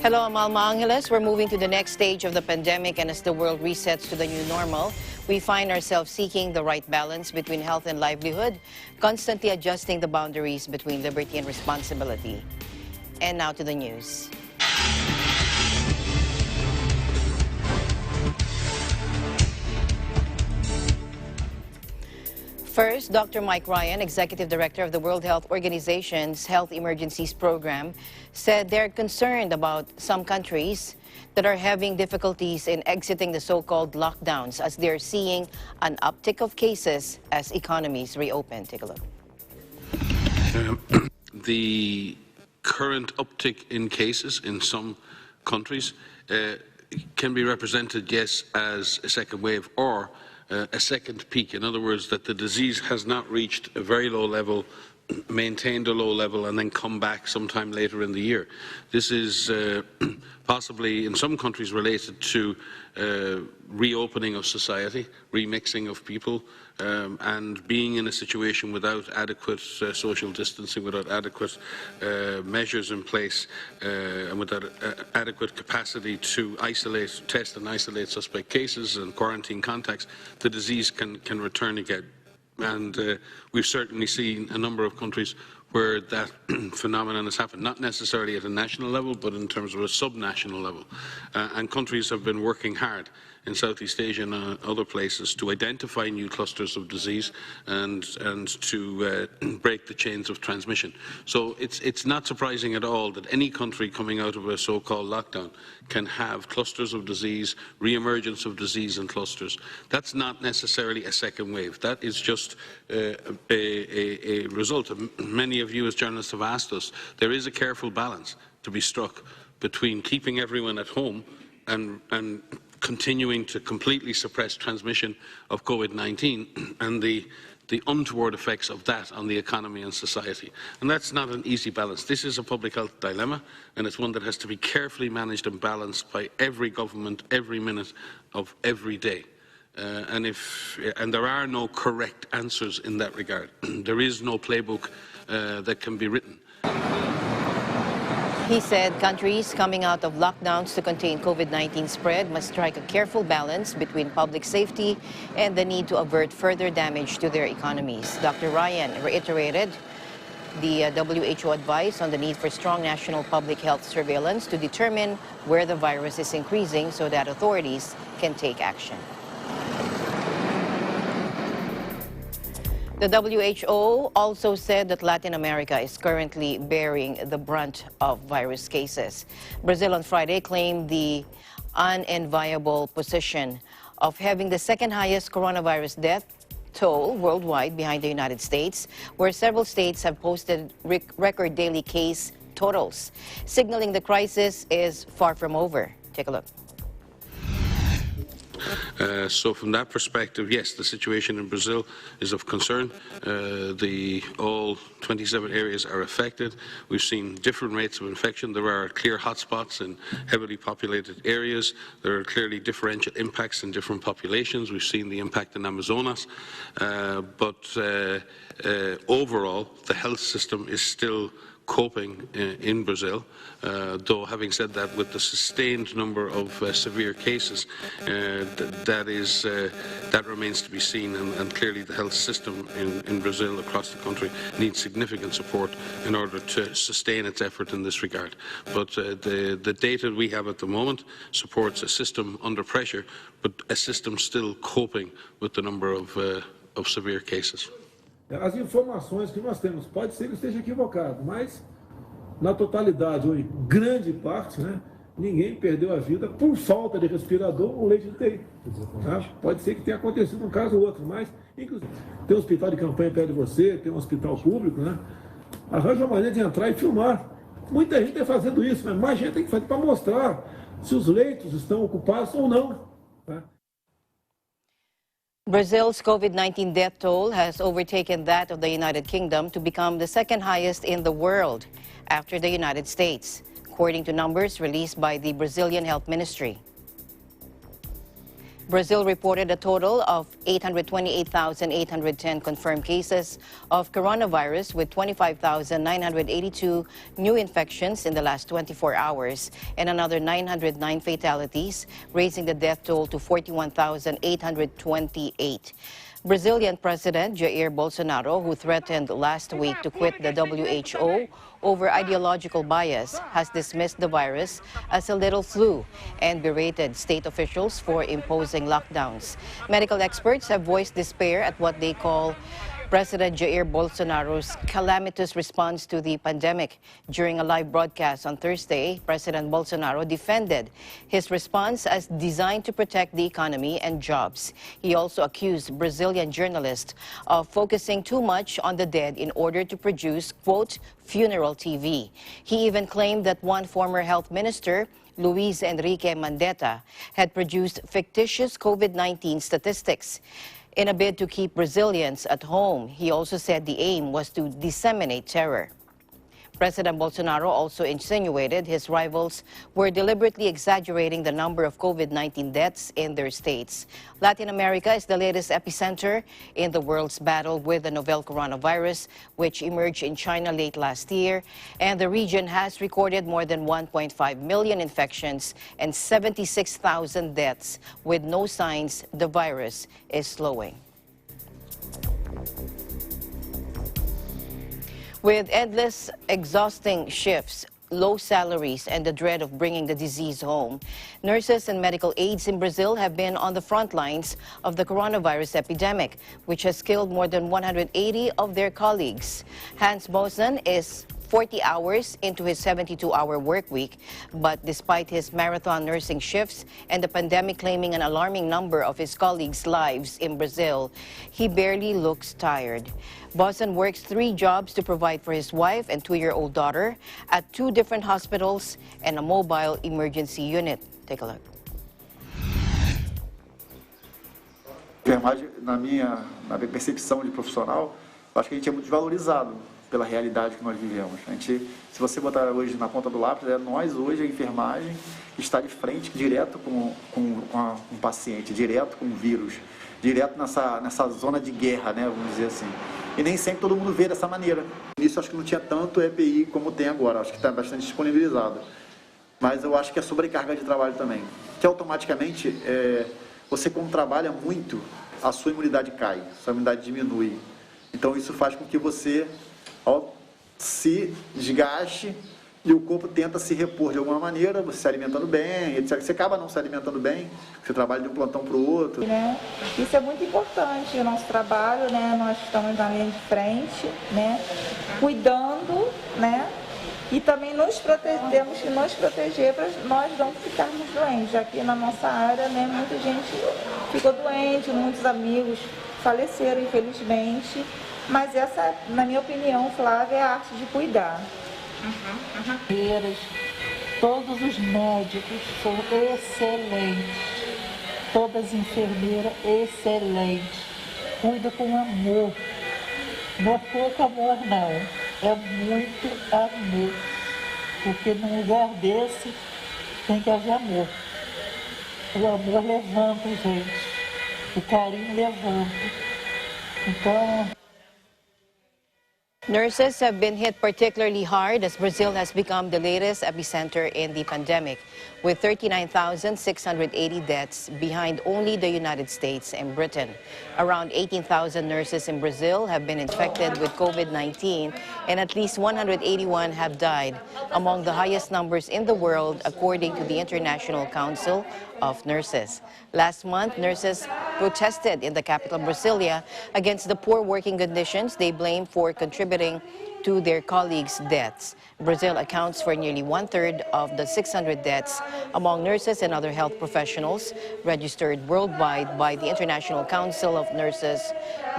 Hello, I'm Alma Angeles. We're moving to the next stage of the pandemic, and as the world resets to the new normal, we find ourselves seeking the right balance between health and livelihood, constantly adjusting the boundaries between liberty and responsibility. And now to the news. First, Dr. Mike Ryan, Executive Director of the World Health Organization's Health Emergencies Program, said they're concerned about some countries that are having difficulties in exiting the so-called lockdowns as they're seeing an uptick of cases as economies reopen. Take a look. The current uptick in cases in some countries can be represented, yes, as a second wave or a second peak. In other words, that the disease has not reached a very low level, maintained a low level, and then come back sometime later in the year. This is possibly in some countries related to reopening of society, remixing of people, and being in a situation without adequate social distancing, without adequate measures in place, and without adequate capacity to isolate, test and isolate suspect cases and quarantine contacts, the disease can return again. And we've certainly seen a number of countries where that phenomenon has happened, not necessarily at a national level, but in terms of a sub-national level. And countries have been working hard in Southeast Asia and other places to identify new clusters of disease and to break the chains of transmission. So it's not surprising at all that any country coming out of a so-called lockdown can have clusters of disease, re-emergence of disease in clusters. That's not necessarily a second wave. That is just a result of, many of you as journalists have asked us, there is a careful balance to be struck between keeping everyone at home and continuing to completely suppress transmission of COVID-19 and the untoward effects of that on the economy and society. And that's not an easy balance. This is a public health dilemma, and it's one that has to be carefully managed and balanced by every government every minute of every day. And there are no correct answers in that regard. There is no playbook that can be written. He said countries coming out of lockdowns to contain COVID-19 spread must strike a careful balance between public safety and the need to avert further damage to their economies. Dr. Ryan reiterated the WHO advice on the need for strong national public health surveillance to determine where the virus is increasing so that authorities can take action. The WHO also said that Latin America is currently bearing the brunt of virus cases. Brazil on Friday claimed the unenviable position of having the second highest coronavirus death toll worldwide behind the United States, where several states have posted record daily case totals, signaling the crisis is far from over. Take a look. So from that perspective, yes, the situation in Brazil is of concern. All 27 areas are affected. We've seen different rates of infection. There are clear hotspots in heavily populated areas. There are clearly differential impacts in different populations. We've seen the impact in Amazonas. But overall, the health system is still coping in Brazil, though having said that, with the sustained number of severe cases, that remains to be seen, and clearly the health system in Brazil across the country needs significant support in order to sustain its effort in this regard. But the data we have at the moment supports a system under pressure, but a system still coping with the number of severe cases. As informações que nós temos, pode ser que esteja equivocado, mas na totalidade, ou em grande parte, né, ninguém perdeu a vida por falta de respirador ou leite de UTI. Tá? Pode ser que tenha acontecido um caso ou outro, mas inclusive tem um hospital de campanha perto de você, tem um hospital público, né? Arranja uma maneira de entrar e filmar. Muita gente está fazendo isso, mas mais gente tem que fazer para mostrar se os leitos estão ocupados ou não. Tá? Brazil's COVID-19 death toll has overtaken that of the United Kingdom to become the second highest in the world after the United States, according to numbers released by the Brazilian Health Ministry. Brazil reported a total of 828,810 confirmed cases of coronavirus, with 25,982 new infections in the last 24 hours and another 909 fatalities, raising the death toll to 41,828. Brazilian President Jair Bolsonaro, who threatened last week to quit the WHO over ideological bias, has dismissed the virus as a little flu and berated state officials for imposing lockdowns. Medical experts have voiced despair at what they call President Jair Bolsonaro's calamitous response to the pandemic. During a live broadcast on Thursday, President Bolsonaro defended his response as designed to protect the economy and jobs. He also accused Brazilian journalists of focusing too much on the dead in order to produce, quote, funeral TV. He even claimed that one former health minister, Luis Enrique Mandetta, had produced fictitious COVID-19 statistics. In a bid to keep Brazilians at home, he also said the aim was to disseminate terror. President Bolsonaro also insinuated his rivals were deliberately exaggerating the number of COVID-19 deaths in their states. Latin America is the latest epicenter in the world's battle with the novel coronavirus, which emerged in China late last year, and the region has recorded more than 1.5 million infections and 76,000 deaths, with no signs the virus is slowing. With endless, exhausting shifts, low salaries, and the dread of bringing the disease home, nurses and medical aides in Brazil have been on the front lines of the coronavirus epidemic, which has killed more than 180 of their colleagues. Hans Bosen is 40 hours into his 72-hour work week, but despite his marathon nursing shifts and the pandemic claiming an alarming number of his colleagues' lives in Brazil, he barely looks tired. Bosen works 3 jobs to provide for his wife and 2-year-old daughter at 2 different hospitals and a mobile emergency unit. Take a look. Enfermagem, na minha percepção de profissional, acho que a gente é muito desvalorizado pela realidade que nós vivemos. Se você botar hoje na ponta do lápis, nós hoje, a enfermagem, está de frente, direto com um paciente, direto com o vírus, direto nessa zona de guerra, né, vamos dizer assim. E nem sempre todo mundo vê dessa maneira. Nisso acho que não tinha tanto EPI como tem agora, acho que está bastante disponibilizado. Mas eu acho que é sobrecarga de trabalho também. Que automaticamente, você como trabalha muito, a sua imunidade cai, sua imunidade diminui. Então isso faz com que você se desgaste e o corpo tenta se repor de alguma maneira, você se alimentando bem, etc. Você acaba não se alimentando bem, você trabalha de um plantão para o outro. Né? Isso é muito importante, o nosso trabalho, né? Nós estamos na linha de frente, né? Cuidando, né? E também temos que nos proteger para nós não ficarmos doentes. Aqui na nossa área, né, muita gente ficou doente, muitos amigos faleceram, infelizmente. Mas essa, na minha opinião, Flávia, é a arte de cuidar. Todos os médicos são excelentes, todas as enfermeiras excelentes, cuida com amor, não é pouco amor não, é muito amor, porque num lugar desse tem que haver amor. O amor levanta, gente, o carinho levanta, então... Nurses have been hit particularly hard as Brazil has become the latest epicenter in the pandemic, with 39,680 deaths behind only the United States and Britain. Around 18,000 nurses in Brazil have been infected with COVID-19 and at least 181 have died, among the highest numbers in the world according to the International Council of Nurses. Last month, nurses protested in the capital, Brasilia, against the poor working conditions they blame for contributing to their colleagues' deaths. Brazil accounts for nearly 1/3 of the 600 deaths among nurses and other health professionals registered worldwide by the International Council of Nurses,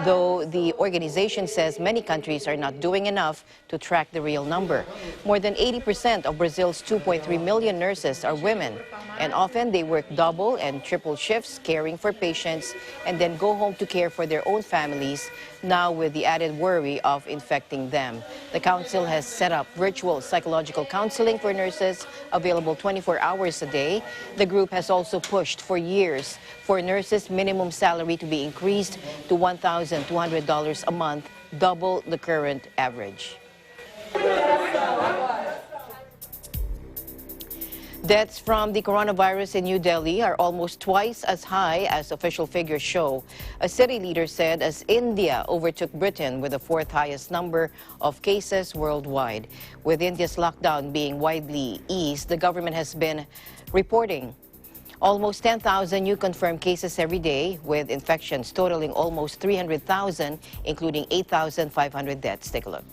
though the organization says many countries are not doing enough to track the real number. More than 80% of Brazil's 2.3 million nurses are women, and often they work double and triple shifts caring for patients and then go home to care for their own families, now with the added worry of infecting them. The council has set up virtual psychological counseling for nurses available 24 hours a day. The group has also pushed for years for nurses' minimum salary to be increased to $1,200 a month, double the current average. Deaths from the coronavirus in New Delhi are almost twice as high as official figures show. A city leader said as India overtook Britain with the fourth highest number of cases worldwide. With India's lockdown being widely eased, the government has been reporting almost 10,000 new confirmed cases every day, with infections totaling almost 300,000, including 8,500 deaths. Take a look.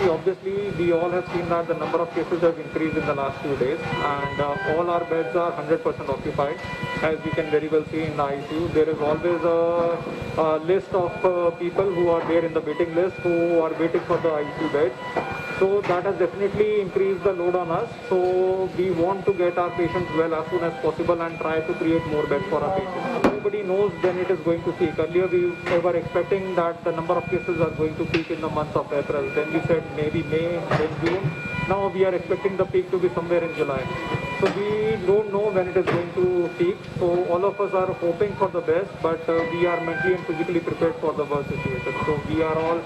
Obviously, we all have seen that the number of cases have increased in the last few days, and all our beds are 100% occupied. As you can very well see in the ICU, there is always a list of people who are there in the waiting list who are waiting for the ICU beds. So that has definitely increased the load on us. So we want to get our patients well as soon as possible and try to create more beds for our patients. Nobody knows when it is going to peak. Earlier we were expecting that the number of cases are going to peak in the month of April. Then we said maybe May, then June. Now we are expecting the peak to be somewhere in July. So we don't know when it is going to peak. So all of us are hoping for the best, but we are mentally and physically prepared for the worst situation. So we are all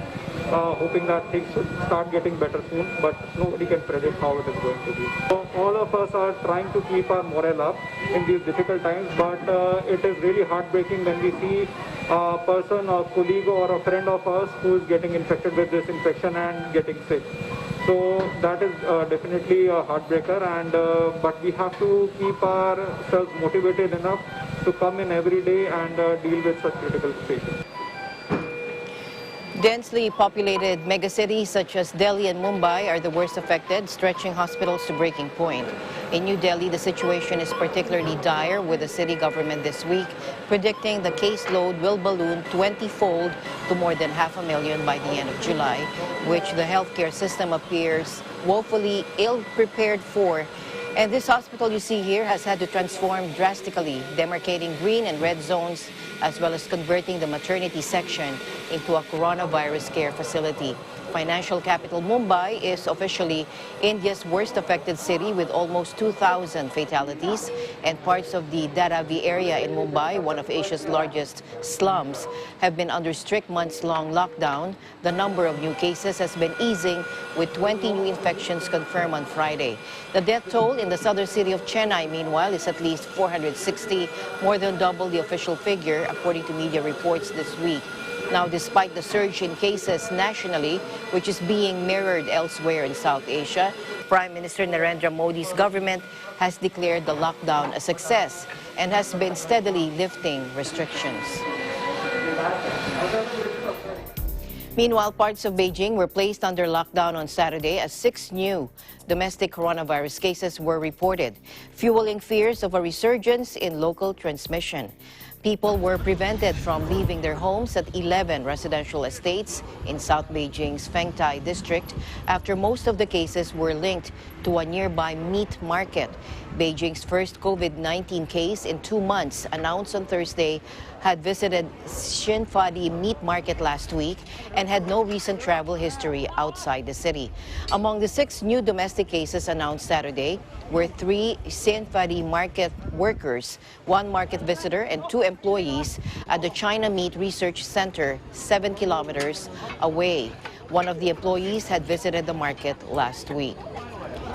hoping that things should start getting better soon, but nobody can predict how it is going to be. So all of us are trying to keep our morale up in these difficult times, but it is really heartbreaking when we see a person, a colleague or a friend of us who is getting infected with this infection and getting sick. So that is definitely a heartbreaker, and but we have to keep ourselves motivated enough to come in every day and deal with such critical patients. Densely populated megacities such as Delhi and Mumbai are the worst affected, stretching hospitals to breaking point. In New Delhi, the situation is particularly dire, with the city government this week predicting the caseload will balloon 20-fold to more than 500,000 by the end of July, which the healthcare system appears woefully ill-prepared for. And this hospital you see here has had to transform drastically, demarcating green and red zones, as well as converting the maternity section into a coronavirus care facility. Financial capital Mumbai is officially India's worst affected city, with almost 2,000 fatalities, and parts of the Dharavi area in Mumbai, one of Asia's largest slums, have been under strict months-long lockdown. The number of new cases has been easing, with 20 new infections confirmed on Friday. The death toll in the southern city of Chennai, meanwhile, is at least 460, more than double the official figure, according to media reports this week. Now, despite the surge in cases nationally, which is being mirrored elsewhere in South Asia, Prime Minister Narendra Modi's government has declared the lockdown a success and has been steadily lifting restrictions. Meanwhile, parts of Beijing were placed under lockdown on Saturday as 6 new domestic coronavirus cases were reported, fueling fears of a resurgence in local transmission. People were prevented from leaving their homes at 11 residential estates in South Beijing's Fengtai district after most of the cases were linked to a nearby meat market. Beijing's first COVID-19 case in 2 months, announced on Thursday, had visited Xinfadi meat market last week and had no recent travel history outside the city. Among the 6 new domestic cases announced Saturday were 3 Xinfadi market workers, 1 market visitor, and 2 employees at the China Meat Research Center, 7 kilometers away. One of the employees had visited the market last week.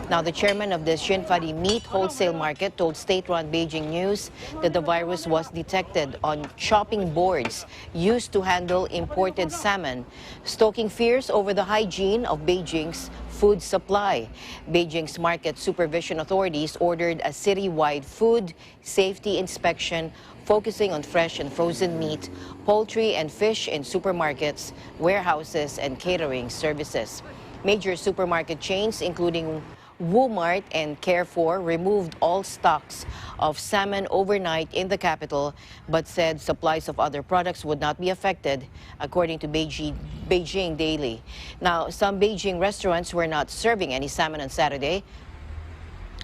Now, the chairman of the Xinfadi meat wholesale market told state-run Beijing News that the virus was detected on chopping boards used to handle imported salmon, stoking fears over the hygiene of Beijing's food supply. Beijing's market supervision authorities ordered a citywide food safety inspection focusing on fresh and frozen meat, poultry and fish in supermarkets, warehouses, and catering services. Major supermarket chains, including Walmart and Carrefour, removed all stocks of salmon overnight in the capital, but said supplies of other products would not be affected, according to Beijing Daily. Now, some Beijing restaurants were not serving any salmon on Saturday,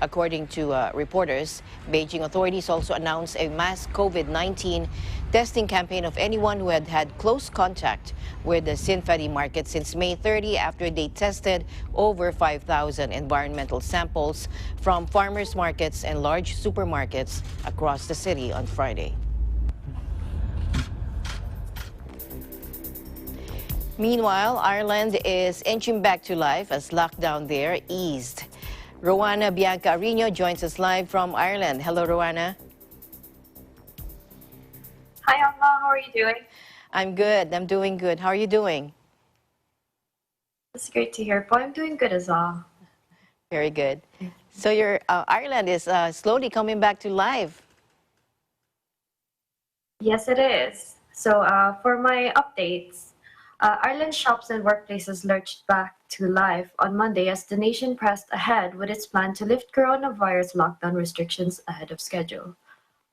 According to reporters, Beijing authorities also announced a mass COVID-19 testing campaign of anyone who had had close contact with the Sinfadi market since May 30 after they tested over 5,000 environmental samples from farmers markets and large supermarkets across the city on Friday. Meanwhile, Ireland is inching back to life as lockdown there eased. Rowana Bianca Arino joins us live from Ireland. Hello, Rowana. Hi, Alma. How are you doing? I'm good. I'm doing good. How are you doing? It's great to hear. But I'm doing good as well. Very good. So your Ireland is slowly coming back to life. Yes, it is. So for my updates, Ireland shops and workplaces lurched back to life on Monday as the nation pressed ahead with its plan to lift coronavirus lockdown restrictions ahead of schedule.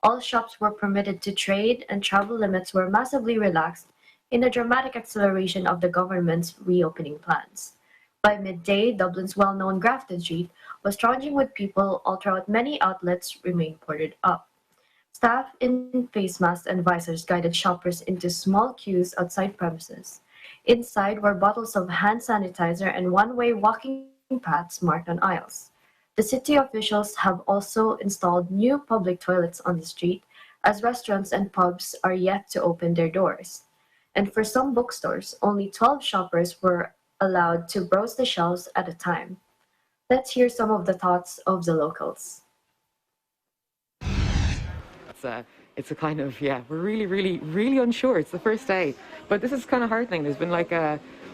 All shops were permitted to trade and travel limits were massively relaxed in a dramatic acceleration of the government's reopening plans. By midday, Dublin's well-known Grafton Street was thronging with people all throughout many outlets remained boarded up. Staff in face masks and visors guided shoppers into small queues outside premises. Inside were bottles of hand sanitizer and one-way walking paths marked on aisles. The city officials have also installed new public toilets on the street as restaurants and pubs are yet to open their doors. And for some bookstores, only 12 shoppers were allowed to browse the shelves at a time. Let's hear some of the thoughts of the locals. It's a kind of, we're really unsure. It's the first day, but this is kind of heartening. There's been like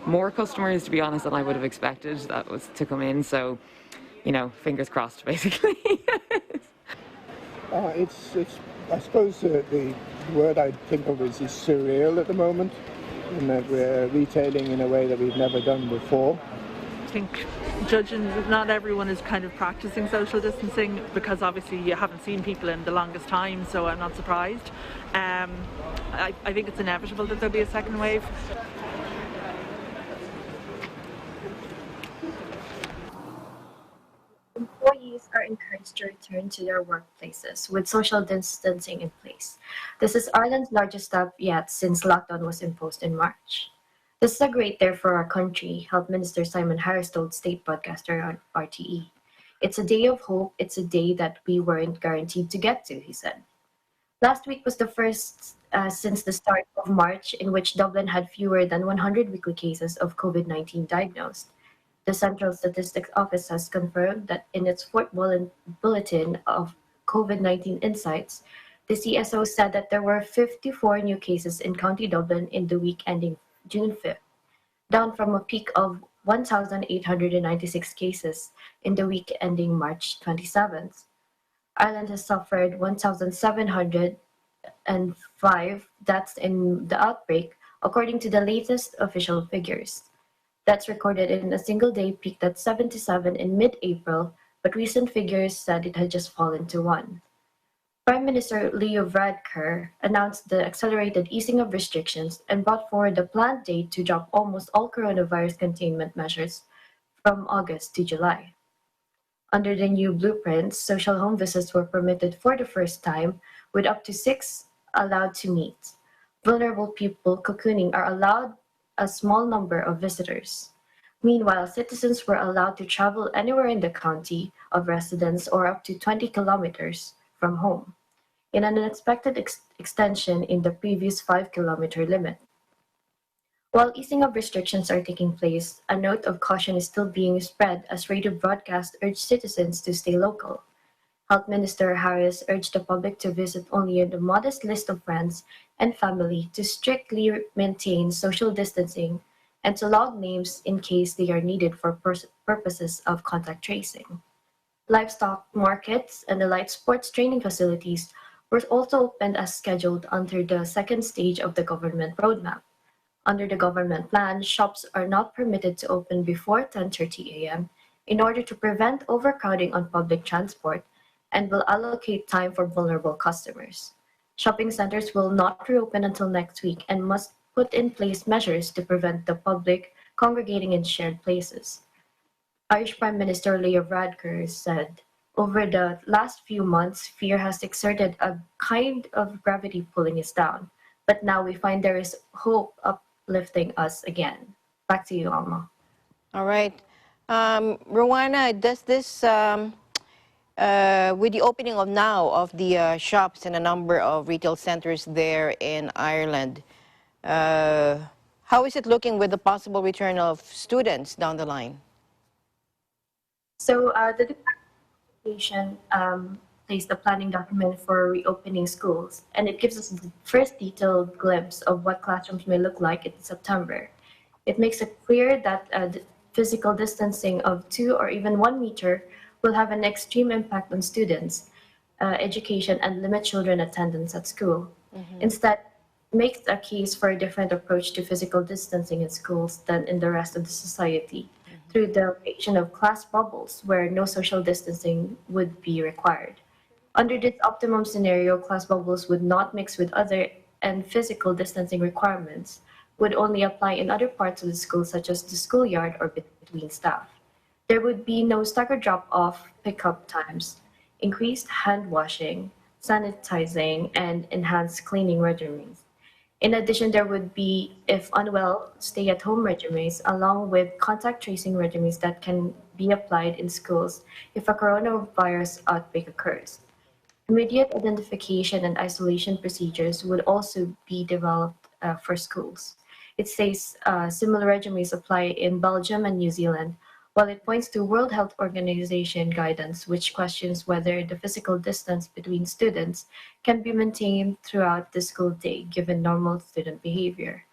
more customers, to be honest, than I would have expected that was to come in. So, you know, fingers crossed, basically. It's I suppose the word I'd think of is surreal at the moment, in that we're retailing in a way that we've never done before. I think judging not everyone is kind of practicing social distancing because obviously you haven't seen people in the longest time, so I'm not surprised. I think it's inevitable that there'll be a second wave. Employees are encouraged to return to their workplaces with social distancing in place. This is Ireland's largest step yet since lockdown was imposed in March. This is a great day for our country, Health Minister Simon Harris told state broadcaster on RTE. It's a day of hope, it's a day that we weren't guaranteed to get to, he said. Last week was the first since the start of March in which Dublin had fewer than 100 weekly cases of COVID-19 diagnosed. The Central Statistics Office has confirmed that in its fourth bulletin of COVID-19 insights, the CSO said that there were 54 new cases in County Dublin in the week ending June 5th, down from a peak of 1,896 cases in the week ending March 27th. Ireland has suffered 1,705 deaths in the outbreak, according to the latest official figures. Deaths recorded in a single day peaked at 77 in mid-April, but recent figures said it had just fallen to 1. Prime Minister Leo Varadkar announced the accelerated easing of restrictions and brought forward the planned date to drop almost all coronavirus containment measures from August to July. Under the new blueprints, social home visits were permitted for the first time, with up to 6 allowed to meet. Vulnerable people cocooning are allowed a small number of visitors. Meanwhile, citizens were allowed to travel anywhere in the county of residence or up to 20 kilometers from home, in an unexpected extension in the previous 5-kilometer limit. While easing of restrictions are taking place, a note of caution is still being spread as radio broadcasts urge citizens to stay local. Health Minister Harris urged the public to visit only a modest list of friends and family, to strictly maintain social distancing, and to log names in case they are needed for purposes of contact tracing. Livestock markets and the light sports training facilities were also opened as scheduled under the second stage of the government roadmap. Under the government plan, shops are not permitted to open before 10:30 a.m. in order to prevent overcrowding on public transport and will allocate time for vulnerable customers. Shopping centers will not reopen until next week and must put in place measures to prevent the public congregating in shared places. Irish Prime Minister Leo Varadkar said over the last few months, fear has exerted a kind of gravity pulling us down. But now we find there is hope uplifting us again. Back to you, Alma. All right. Rowana, does this, with the opening of now of the shops and a number of retail centers there in Ireland, how is it looking with the possible return of students down the line? So the Department of Education placed a planning document for reopening schools, and it gives us the first detailed glimpse of what classrooms may look like in September. It makes it clear that the physical distancing of 2 or even 1 meter will have an extreme impact on students' education and limit children attendance at school. Instead, makes a case for a different approach to physical distancing in schools than in the rest of the society, through the creation of class bubbles where no social distancing would be required. Under this optimum scenario, class bubbles would not mix with other and physical distancing requirements would only apply in other parts of the school, such as the schoolyard or between staff. There would be no staggered drop-off pickup times, increased hand washing, sanitizing, and enhanced cleaning regimens. In addition, there would be, if unwell, stay-at-home regimens, along with contact tracing regimens that can be applied in schools if a coronavirus outbreak occurs. Immediate identification and isolation procedures would also be developed for schools. It says similar regimens apply in Belgium and New Zealand, while it points to World Health Organization guidance, which questions whether the physical distance between students can be maintained throughout the school day, given normal student behavior.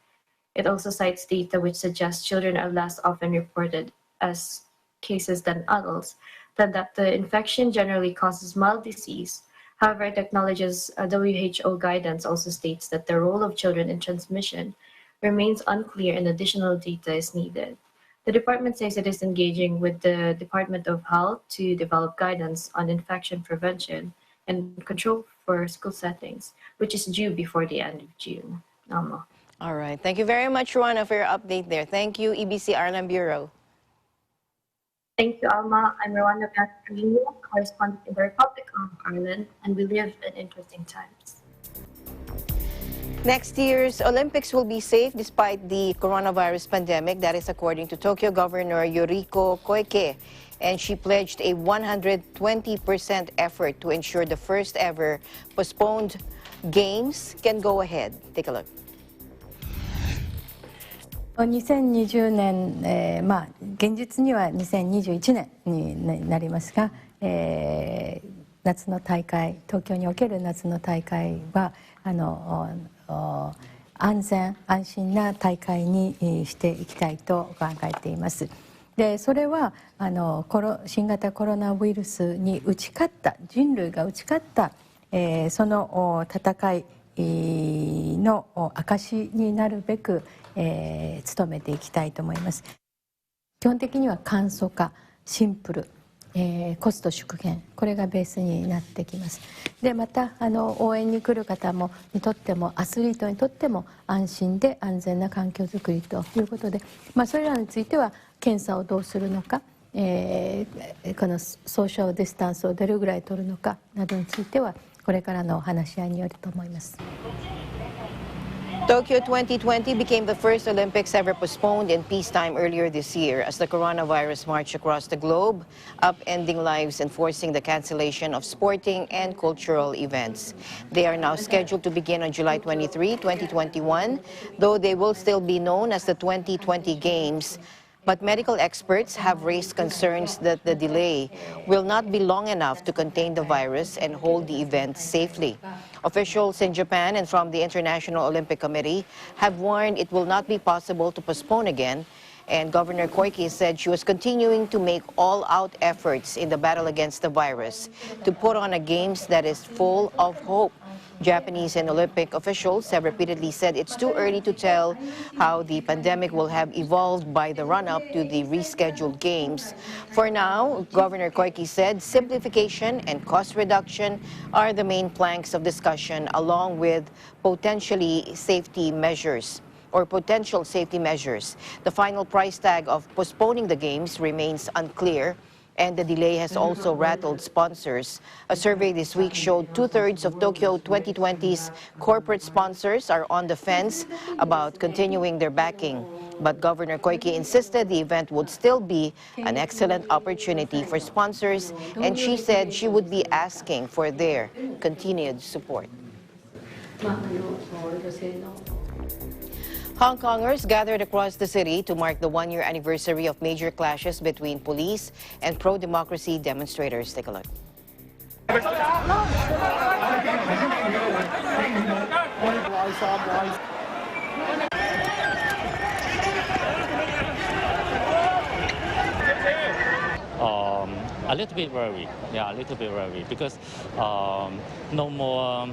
It also cites data which suggests children are less often reported as cases than adults, than that the infection generally causes mild disease. However, it acknowledges WHO guidance also states that the role of children in transmission remains unclear and additional data is needed. The department says it is engaging with the Department of Health to develop guidance on infection prevention and control for school settings, which is due before the end of June. Alma. All right. Thank you very much, Rowana, for your update there. Thank you, EBC Ireland Bureau. Thank you, Alma. I'm Rowana Batrino, correspondent in the Republic of Ireland, and we live in interesting times. Next year's Olympics will be safe despite the coronavirus pandemic. That is according to Tokyo Governor Yuriko Koike. And she pledged a 120% effort to ensure the first ever postponed games can go ahead. Take a look. 2020年、現実には2021年になりますが、夏の大会、東京における夏の大会は安全安心な大会にしていきたいと考えています。でそれは新型コロナウイルスに打ち勝った人類が打ち勝ったその戦いの証になるべく努めていきたいと思います。基本的には簡素化、シンプル、コスト縮減、これがベースになってきます。でまた応援に来る方にとってもアスリートにとっても安心で安全な環境づくりということで、それらについては検査をどうするのか、このソーシャルディスタンスをどれぐらい取るのかなどについてはこれからの話し合いによると思います。Tokyo 2020 became the first Olympics ever postponed in peacetime earlier this year as the coronavirus marched across the globe, upending lives and forcing the cancellation of sporting and cultural events. They are now scheduled to begin on July 23, 2021, though they will still be known as the 2020 Games. But medical experts have raised concerns that the delay will not be long enough to contain the virus and hold the event safely. Officials in Japan and from the International Olympic Committee have warned it will not be possible to postpone again, and Governor Koike said she was continuing to make all-out efforts in the battle against the virus to put on a games that is full of hope. Japanese and Olympic officials have repeatedly said it's too early to tell how the pandemic will have evolved by the run-up to the rescheduled games. For now, Governor Koike said simplification and cost reduction are the main planks of discussion, along with potential safety measures. The final price tag of postponing the games remains unclear. And the delay has also rattled sponsors. A survey this week showed 2/3 of Tokyo 2020's corporate sponsors are on the fence about continuing their backing. But Governor Koike insisted the event would still be an excellent opportunity for sponsors, and she said she would be asking for their continued support. Hong Kongers gathered across the city to mark the one-year anniversary of major clashes between police and pro-democracy demonstrators. Take a look. A little bit worried, yeah, a little bit worried because no more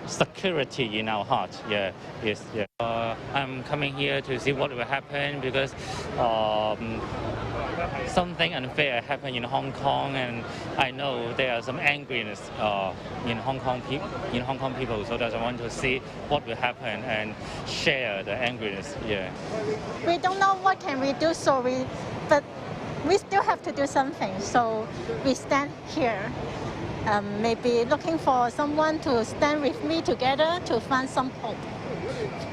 security in our heart. Yeah, yes, yeah. I'm coming here to see what will happen because something unfair happened in Hong Kong, and I know there are some angriness in Hong Kong people. So that I want to see what will happen and share the angriness. Yeah. We don't know what can we do, but we still have to do something. So we stand here. Maybe looking for someone to stand with me together to find some hope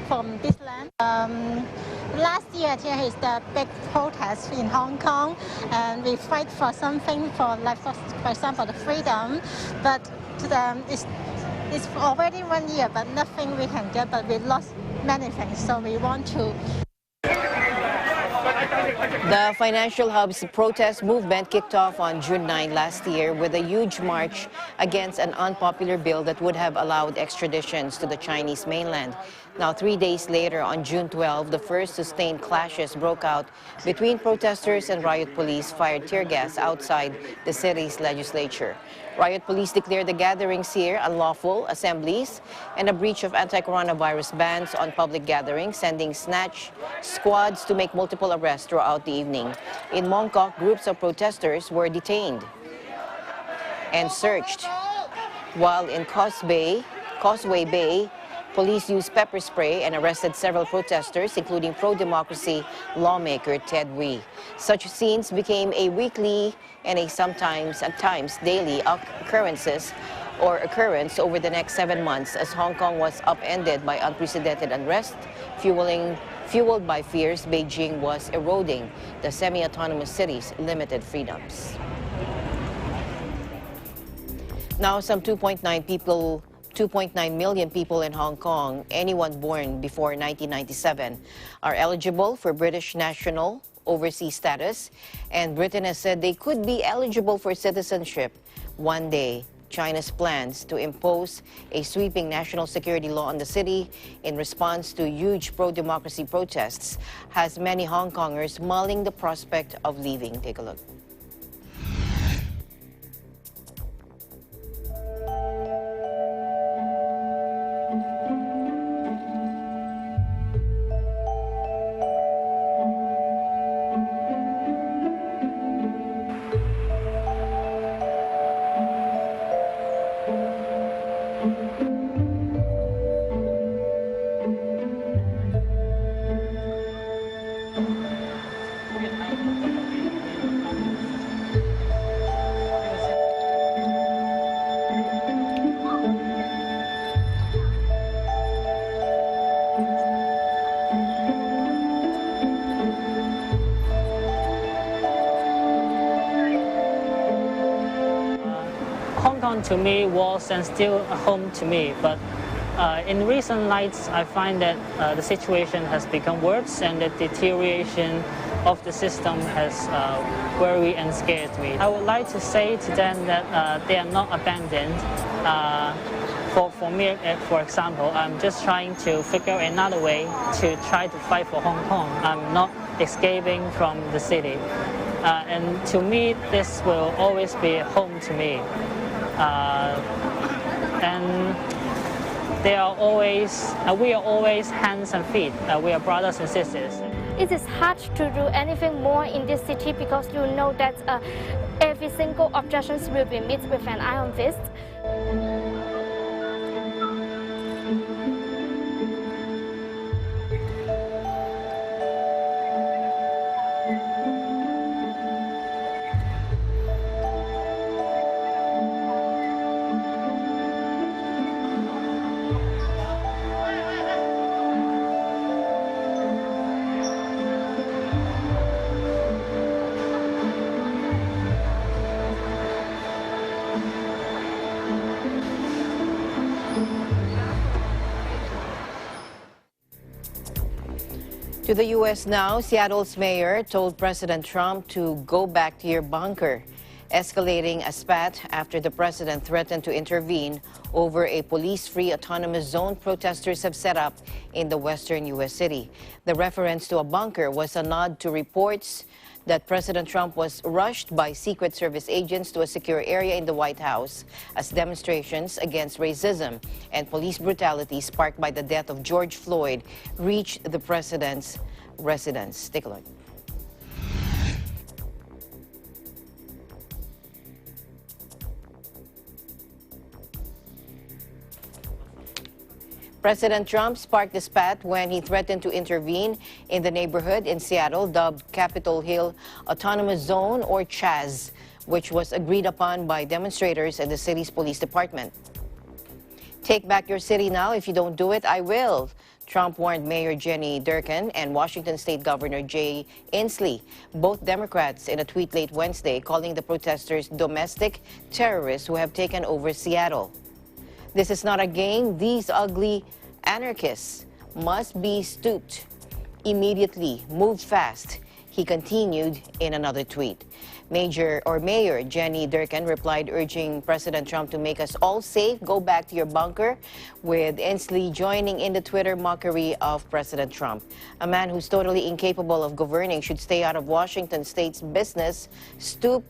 from this land. Last year here is the big protest in Hong Kong, and we fight for something for, like, for example, the freedom. But it's already 1 year, but nothing we can get. But we lost many things, so we want to. The Financial Hub's protest movement kicked off on June 9 last year with a huge march against an unpopular bill that would have allowed extraditions to the Chinese mainland. Now, 3 days later, on June 12, the first sustained clashes broke out between protesters and riot police fired tear gas outside the city's legislature. Riot police declared the gatherings here unlawful assemblies and a breach of anti-coronavirus bans on public gatherings, sending snatch squads to make multiple arrests throughout the evening. In Mongkok, groups of protesters were detained and searched, while in Causeway Bay, police used pepper spray and arrested several protesters, including pro-democracy lawmaker Ted Wee. Such scenes became a weekly and at times daily occurrence over the next 7 months as Hong Kong was upended by unprecedented unrest, fueled by fears Beijing was eroding the semi-autonomous city's limited freedoms. Now, some 2.9 million people in Hong Kong, anyone born before 1997, are eligible for British national overseas status, and Britain has said they could be eligible for citizenship one day. China's plans to impose a sweeping national security law on the city in response to huge pro-democracy protests has many Hong Kongers mulling the prospect of leaving. Take a look. Hong Kong to me was and still a home to me, but in recent nights I find that the situation has become worse and the deterioration of the system has worried and scared me. I would like to say to them that they are not abandoned. For me, for example, I'm just trying to figure another way to try to fight for Hong Kong. I'm not escaping from the city. And to me, this will always be home to me. And we are always hands and feet. We are brothers and sisters. It is hard to do anything more in this city because you know that every single objections will be met with an iron fist. To the U.S. now, Seattle's mayor told President Trump to go back to your bunker, escalating a spat after the president threatened to intervene over a police-free autonomous zone protesters have set up in the western U.S. city. The reference to a bunker was a nod to reports that President Trump was rushed by Secret Service agents to a secure area in the White House as demonstrations against racism and police brutality sparked by the death of George Floyd reached the president's residence. Take a look. President Trump sparked the spat when he threatened to intervene in the neighborhood in Seattle dubbed Capitol Hill Autonomous Zone, or CHAZ, which was agreed upon by demonstrators and the city's police department. Take back your city now. If you don't do it, I will, Trump warned Mayor Jenny Durkan and Washington State Governor Jay Inslee, both Democrats, in a tweet late Wednesday, calling the protesters domestic terrorists who have taken over Seattle. This is not a game. These ugly anarchists must be stopped immediately. Move fast, he continued in another tweet. Mayor Jenny Durkan replied, urging President Trump to make us all safe. Go back to your bunker, with Inslee joining in the Twitter mockery of President Trump. A man who's totally incapable of governing should stay out of Washington State's business. Stoop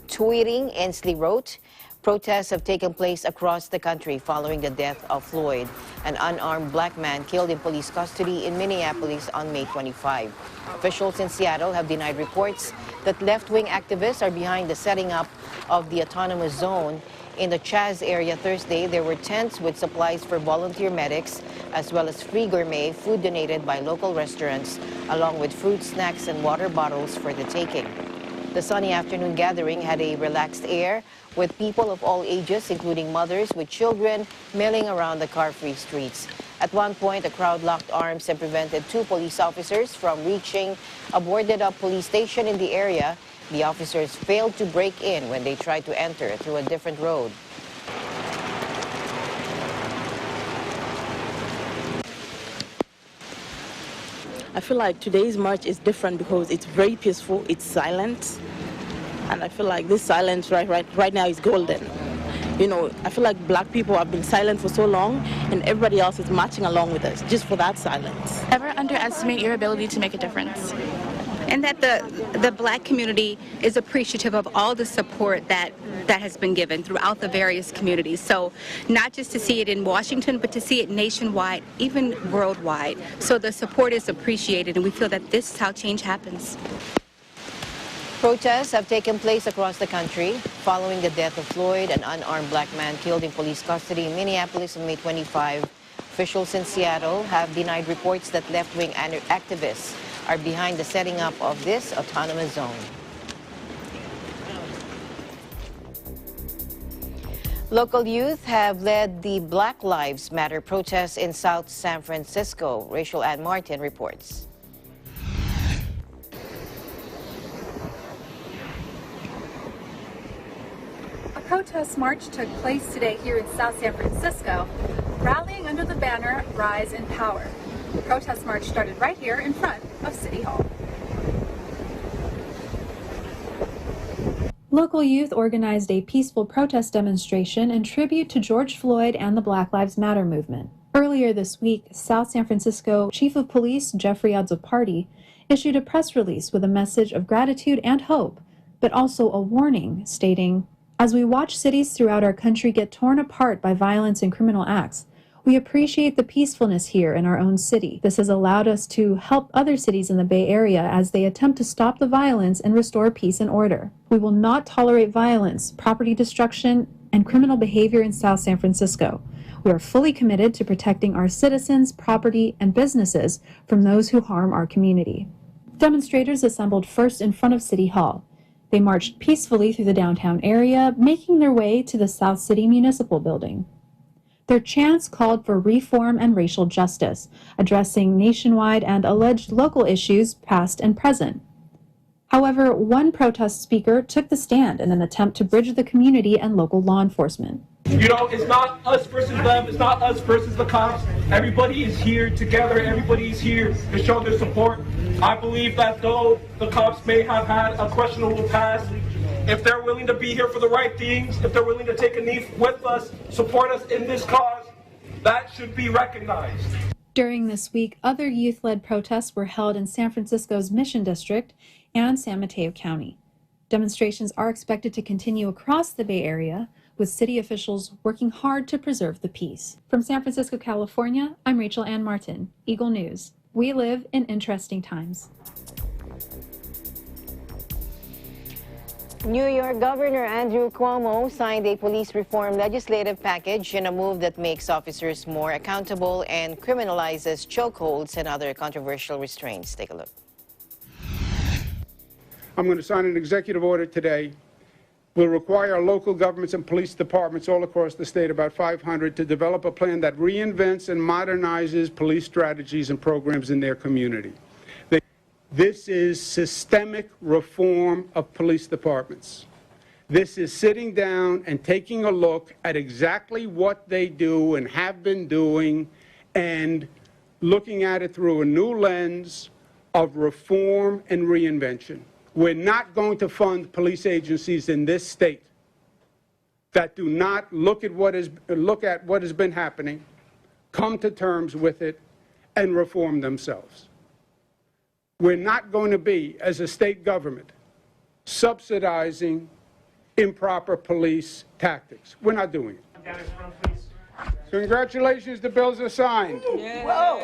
tweeting, Inslee wrote. Protests have taken place across the country following the death of Floyd, an unarmed black man killed in police custody in Minneapolis on May 25. Officials in Seattle have denied reports that left-wing activists are behind the setting up of the autonomous zone. In the CHAZ area Thursday, there were tents with supplies for volunteer medics, as well as free gourmet food donated by local restaurants, along with fruit, snacks, and water bottles for the taking. The sunny afternoon gathering had a relaxed air, with people of all ages, including mothers with children, milling around the car-free streets. At one point, a crowd locked arms and prevented two police officers from reaching a boarded-up police station in the area. The officers failed to break in when they tried to enter through a different road. I feel like today's march is different because it's very peaceful, it's silent, and I feel like this silence right now is golden. You know, I feel like black people have been silent for so long, and everybody else is marching along with us just for that silence. Never underestimate your ability to make a difference. And that the black community is appreciative of all the support that has been given throughout the various communities. So not just to see it in Washington, but to see it nationwide, even worldwide. So the support is appreciated, and we feel that this is how change happens. Protests have taken place across the country following the death of Floyd, an unarmed black man killed in police custody in Minneapolis on May 25. Officials in Seattle have denied reports that left-wing activists are behind the setting up of this autonomous zone. Local youth have led the Black Lives Matter protests in South San Francisco. Rachel Ann Martin reports. A protest march took place today here in South San Francisco, rallying under the banner Rise in Power. The protest march started right here in front of City Hall. Local youth organized a peaceful protest demonstration in tribute to George Floyd and the Black Lives Matter movement. Earlier this week, South San Francisco Chief of Police Jeffrey Azzopardi issued a press release with a message of gratitude and hope, but also a warning stating, "As we watch cities throughout our country get torn apart by violence and criminal acts, we appreciate the peacefulness here in our own city. This has allowed us to help other cities in the Bay Area as they attempt to stop the violence and restore peace and order. We will not tolerate violence, property destruction, and criminal behavior in South San Francisco. We are fully committed to protecting our citizens, property, and businesses from those who harm our community." Demonstrators assembled first in front of City Hall. They marched peacefully through the downtown area, making their way to the South City Municipal Building. Their chants called for reform and racial justice, addressing nationwide and alleged local issues past and present. However, one protest speaker took the stand in an attempt to bridge the community and local law enforcement. You know, it's not us versus them, it's not us versus the cops. Everybody is here together, everybody is here to show their support. I believe that though the cops may have had a questionable past, if they're willing to be here for the right things, if they're willing to take a knee with us, support us in this cause, that should be recognized. During this week, other youth-led protests were held in San Francisco's Mission District and San Mateo County. Demonstrations are expected to continue across the Bay Area, with city officials working hard to preserve the peace. From San Francisco, California, I'm Rachel Ann Martin, Eagle News. We live in interesting times. New York Governor Andrew Cuomo signed a police reform legislative package in a move that makes officers more accountable and criminalizes chokeholds and other controversial restraints. Take a look. I'm going to sign an executive order today. Will require local governments and police departments all across the state, about 500, to develop a plan that reinvents and modernizes police strategies and programs in their community. This is systemic reform of police departments. This is sitting down and taking a look at exactly what they do and have been doing and looking at it through a new lens of reform and reinvention. We're not going to fund police agencies in this state that do not look at what has been happening, come to terms with it, and reform themselves. We're not going to be, as a state government, subsidizing improper police tactics. We're not doing it. Congratulations, the bills are signed. Yeah.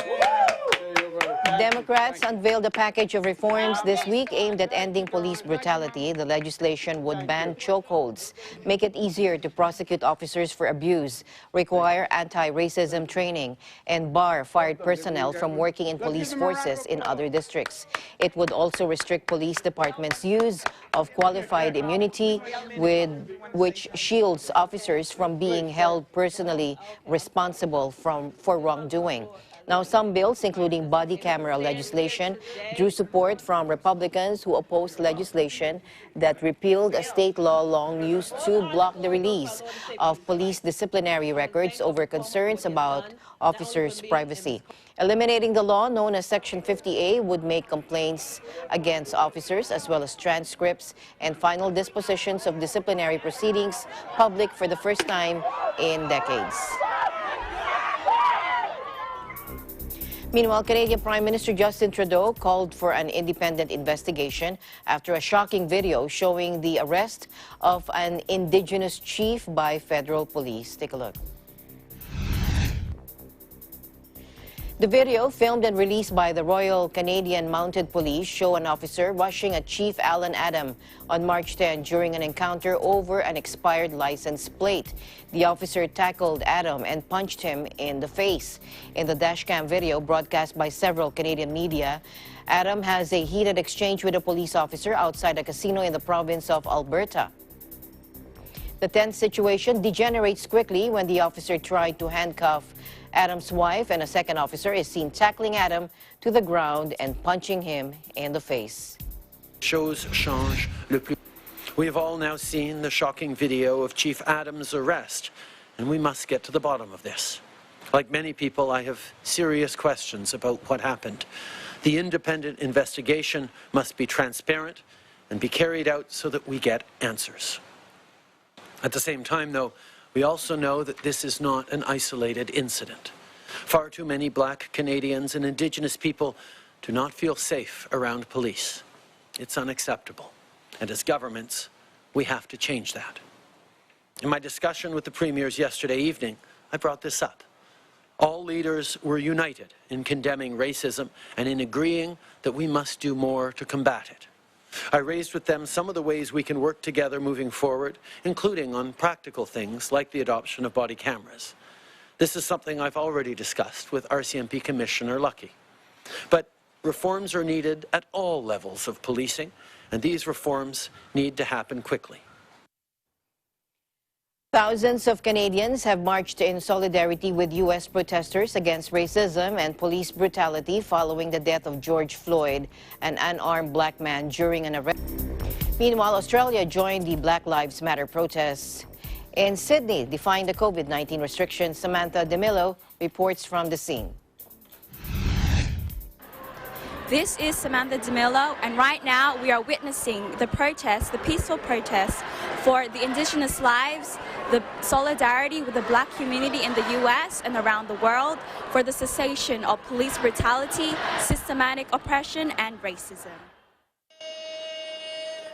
Democrats unveiled a package of reforms this week aimed at ending police brutality. The legislation would ban chokeholds, make it easier to prosecute officers for abuse, require anti-racism training, and bar fired personnel from working in police forces in other districts. It would also restrict police departments' use of qualified immunity, which shields officers from being held personally responsible for wrongdoing. Now, some bills, including body camera legislation, drew support from Republicans who opposed legislation that repealed a state law long used to block the release of police disciplinary records over concerns about officers' privacy. Eliminating the law known as Section 50A would make complaints against officers, as well as transcripts and final dispositions of disciplinary proceedings, public for the first time in decades. Meanwhile, Canadian Prime Minister Justin Trudeau called for an independent investigation after a shocking video showing the arrest of an Indigenous chief by federal police. Take a look. The video, filmed and released by the Royal Canadian Mounted Police, show an officer rushing at Chief Alan Adam on March 10 during an encounter over an expired license plate. The officer tackled Adam and punched him in the face. In the dashcam video broadcast by several Canadian media, Adam has a heated exchange with a police officer outside a casino in the province of Alberta. The tense situation degenerates quickly when the officer tried to handcuff Adam's wife, and a second officer is seen tackling Adam to the ground and punching him in the face. We have all now seen the shocking video of Chief Adam's arrest, and we must get to the bottom of this. Like many people, I have serious questions about what happened. The independent investigation must be transparent and be carried out so that we get answers. At the same time, though, we also know that this is not an isolated incident. Far too many Black Canadians and Indigenous people do not feel safe around police. It's unacceptable. And as governments, we have to change that. In my discussion with the premiers yesterday evening, I brought this up. All leaders were united in condemning racism and in agreeing that we must do more to combat it. I raised with them some of the ways we can work together moving forward, including on practical things like the adoption of body cameras. This is something I've already discussed with RCMP Commissioner Lucky. But reforms are needed at all levels of policing, and these reforms need to happen quickly. Thousands of Canadians have marched in solidarity with U.S. protesters against racism and police brutality following the death of George Floyd, an unarmed black man, during an arrest. Meanwhile, Australia joined the Black Lives Matter protests in Sydney defying the COVID-19 restrictions. Samantha DeMillo reports from the scene. This is Samantha DeMillo, and right now we are witnessing the protest, the peaceful protest for the Indigenous lives, the solidarity with the Black community in the U.S. and around the world, for the cessation of police brutality, systematic oppression, and racism.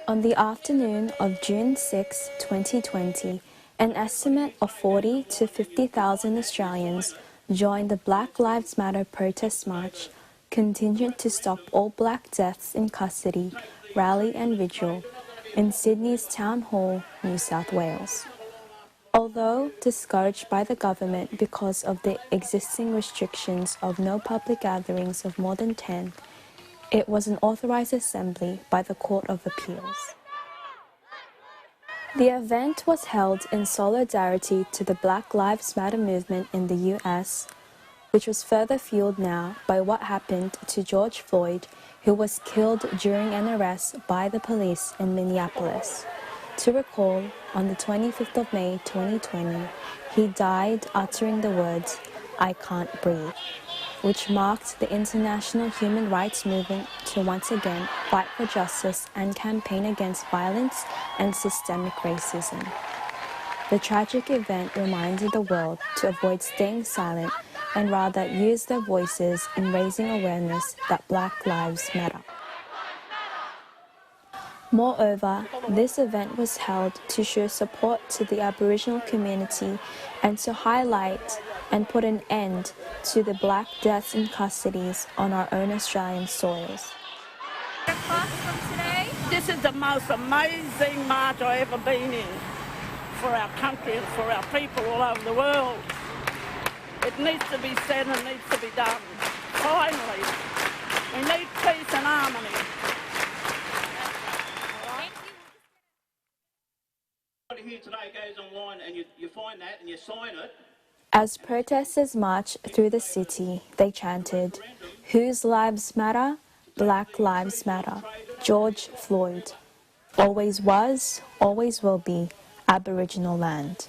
On the afternoon of June 6, 2020, an estimate of 40 to 50,000 Australians joined the Black Lives Matter protest march, contingent to stop all Black deaths in custody, rally and vigil in Sydney's Town Hall, New South Wales. Although discouraged by the government because of the existing restrictions of no public gatherings of more than 10, it was an authorised assembly by the Court of Appeals. The event was held in solidarity to the Black Lives Matter movement in the US, which was further fueled now by what happened to George Floyd, who was killed during an arrest by the police in Minneapolis. To recall, on the 25th of May 2020, he died uttering the words, "I can't breathe," which marked the international human rights movement to once again fight for justice and campaign against violence and systemic racism. The tragic event reminded the world to avoid staying silent and rather use their voices in raising awareness that Black lives matter. Moreover, this event was held to show support to the Aboriginal community and to highlight and put an end to the Black deaths in custodies on our own Australian soils. This is the most amazing march I've ever been in for our country and for our people all over the world. It needs to be said and needs to be done. Finally, we need peace and harmony. Here today goes online and you find that and you sign it. As protesters marched through the city, they chanted, "Whose lives matter? Black lives matter. George Floyd. Always was, always will be, Aboriginal land.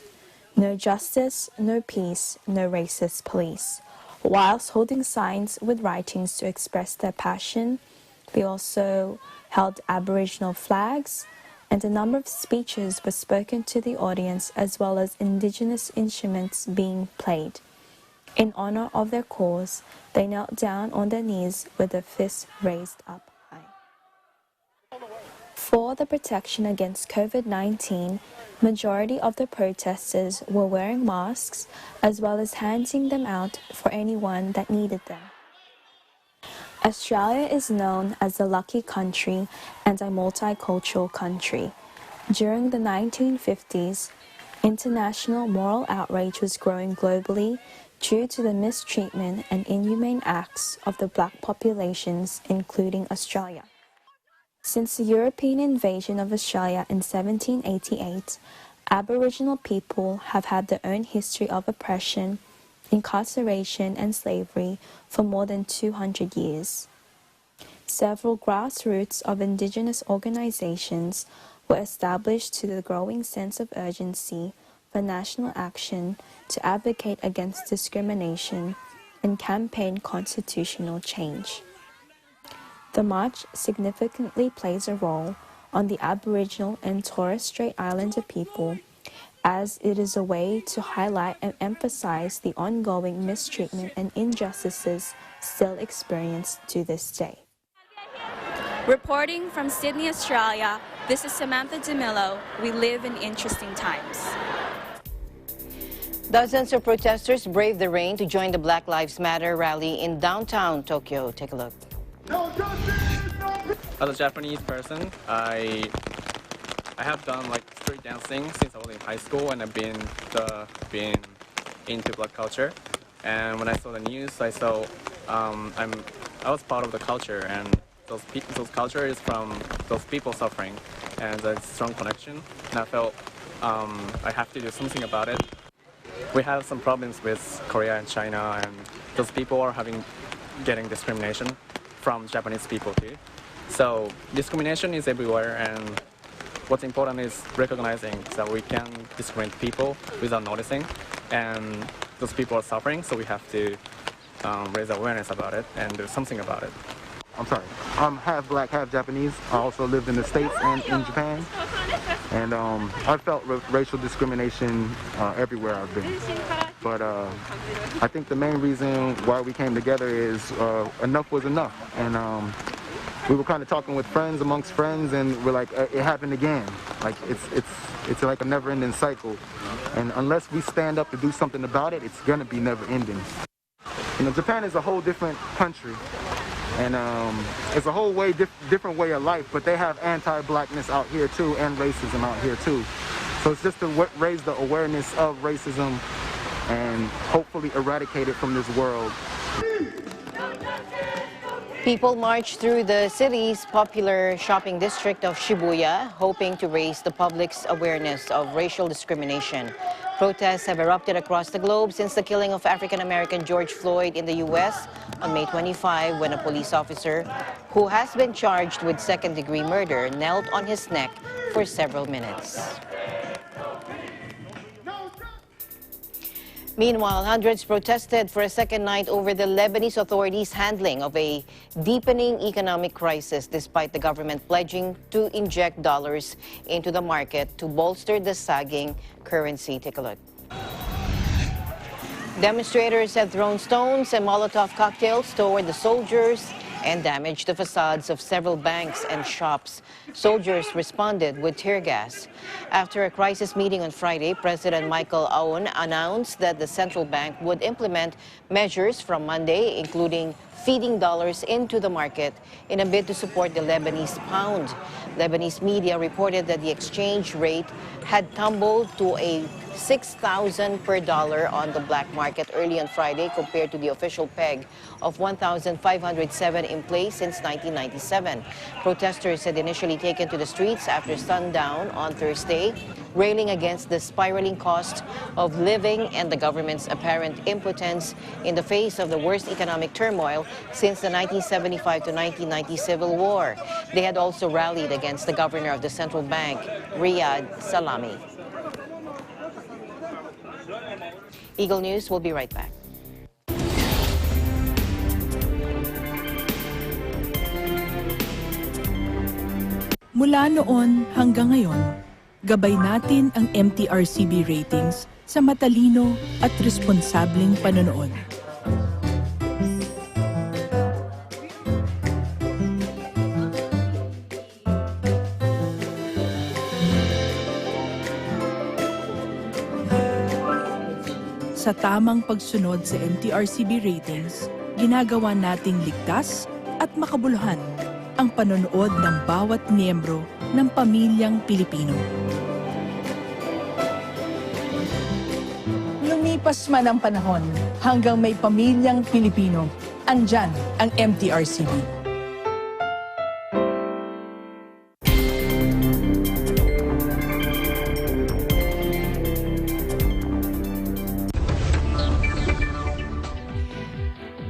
No justice, no peace, no racist police." Whilst holding signs with writings to express their passion, they also held Aboriginal flags, and a number of speeches were spoken to the audience, as well as Indigenous instruments being played. In honour of their cause, they knelt down on their knees with their fists raised up high. For the protection against COVID-19, majority of the protesters were wearing masks, as well as handing them out for anyone that needed them. Australia is known as the lucky country and a multicultural country. During the 1950s, international moral outrage was growing globally due to the mistreatment and inhumane acts of the Black populations, including Australia. Since the European invasion of Australia in 1788, Aboriginal people have had their own history of oppression, incarceration and slavery for more than 200 years. Several grassroots of Indigenous organizations were established to the growing sense of urgency for national action to advocate against discrimination and campaign constitutional change. The march significantly plays a role on the Aboriginal and Torres Strait Islander people, as it is a way to highlight and emphasize the ongoing mistreatment and injustices still experienced to this day. Reporting from Sydney, Australia, this is Samantha DeMillo. We live in interesting times. Dozens of protesters braved the rain to join the Black Lives Matter rally in downtown Tokyo. Take a look. As a Japanese person, I have done like street dancing since I was in high school, and I've been into Black culture. And when I saw the news, I saw I was part of the culture, and those culture is from those people suffering, and there's a strong connection. And I felt I have to do something about it. We have some problems with Korea and China, and those people are getting discrimination from Japanese people too. So discrimination is everywhere, and what's important is recognizing that we can discriminate people without noticing, and those people are suffering, so we have to raise awareness about it and do something about it. I'm sorry. I'm half black, half Japanese. I also lived in the States and in Japan. And I felt racial discrimination everywhere I've been. But I think the main reason why we came together is enough was enough. And we were kind of talking with friends amongst friends, and we're like, it happened again. Like it's like a never-ending cycle. And unless we stand up to do something about it, it's gonna be never-ending. You know, Japan is a whole different country. And it's a whole different way of life, but they have anti-blackness out here too, and racism out here too. So it's just to raise the awareness of racism and hopefully eradicate it from this world. People marched through the city's popular shopping district of Shibuya, hoping to raise the public's awareness of racial discrimination. Protests have erupted across the globe since the killing of African-American George Floyd in the U.S. on May 25, when a police officer who has been charged with second-degree murder knelt on his neck for several minutes. Meanwhile, hundreds protested for a second night over the Lebanese authorities' handling of a deepening economic crisis, despite the government pledging to inject dollars into the market to bolster the sagging currency. Take a look. Demonstrators have thrown stones and Molotov cocktails toward the soldiers and damaged the facades of several banks and shops. Soldiers responded with tear gas. After a crisis meeting on Friday, President Michael Aoun announced that the central bank would implement measures from Monday, including feeding dollars into the market in a bid to support the Lebanese pound. Lebanese media reported that the exchange rate had tumbled to a 6,000 per dollar on the black market early on Friday, compared to the official peg of 1,507 in place since 1997. Protesters had initially taken to the streets after sundown on Thursday, railing against the spiraling cost of living and the government's apparent impotence in the face of the worst economic turmoil since the 1975 to 1990 Civil War. They had also rallied against the governor of the central bank, Riyad Salami. Eagle News will be right back. Mula noon hanggang ngayon, gabay natin ang MTRCB ratings sa matalino at responsableng panonood. Sa tamang pagsunod sa MTRCB ratings, ginagawa nating ligtas at makabuluhan ang panonood ng bawat miyembro ng pamilyang Pilipino. Lumipas man ang panahon, hanggang may pamilyang Pilipino, andyan ang MTRCB.